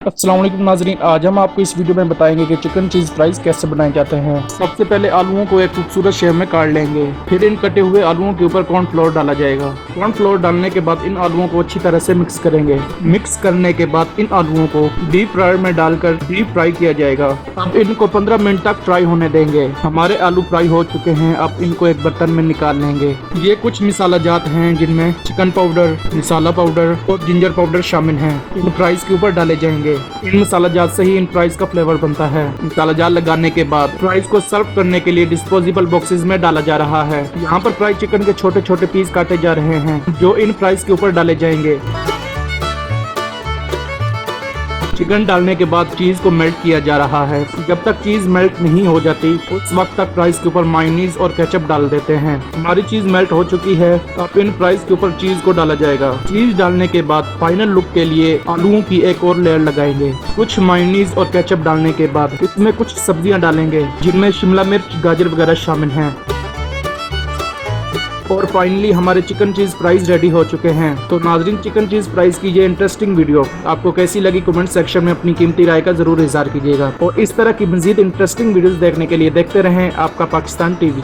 अस्सलाम वालेकुम नाज़रीन, आज हम आपको इस वीडियो में बताएंगे कि चिकन चीज़ फ्राइज कैसे बनाए जाते हैं। सबसे पहले आलूओं को एक खूबसूरत शेप में काट लेंगे। फिर इन कटे हुए आलूओं के ऊपर कॉर्नफ्लोर डाला जाएगा। कॉर्नफ्लोर डालने के बाद इन आलूओं को अच्छी तरह से मिक्स करेंगे। मिक्स करने के बाद इन आलूओं को डीप फ्रायर में डालकर डीप फ्राई किया जाएगा। अब इनको 15 मिनट तक फ्राई होने देंगे। हमारे आलू फ्राई हो चुके हैं। अब इनको एक बर्तन में निकाल लेंगे। ये कुछ मसाला जात हैं जिनमें चिकन पाउडर, मसाला पाउडर और जिंजर पाउडर शामिल हैं। इन फ्राइज के ऊपर डाले जाएंगे। इन मसाला जात से ही इन फ्राइज का फ्लेवर बनता है। मसाला जात लगाने के बाद फ्राइज को सर्व करने के लिए डिस्पोजेबल बॉक्सेस में डाला जा रहा है। यहाँ पर फ्राइड चिकन के छोटे छोटे पीस काटे जा रहे हैं जो इन फ्राइज के ऊपर डाले जाएंगे। चिकन डालने के बाद चीज को मेल्ट किया जा रहा है। जब तक चीज मेल्ट नहीं हो जाती उस वक्त तक फ्राइज के ऊपर मायोनीज और केचप डाल देते हैं। हमारी चीज मेल्ट हो चुकी है। अब इन फ्राइज के ऊपर चीज को डाला जाएगा। चीज डालने के बाद फाइनल लुक के लिए आलूओं की एक और लेयर लगाएंगे। कुछ मायोनीज और केचप डालने के बाद इसमें कुछ सब्जियां डालेंगे जिनमें शिमला मिर्च, गाजर वगैरह शामिल हैं। और फाइनली हमारे चिकन चीज़ फ्राइज रेडी हो चुके हैं। तो नाज़रीन, चिकन चीज़ फ्राइज की ये इंटरेस्टिंग वीडियो आपको कैसी लगी कमेंट सेक्शन में अपनी कीमती राय का जरूर इज़हार कीजिएगा। और इस तरह की मज़ीद इंटरेस्टिंग वीडियोस देखने के लिए देखते रहें आपका पाकिस्तान टीवी।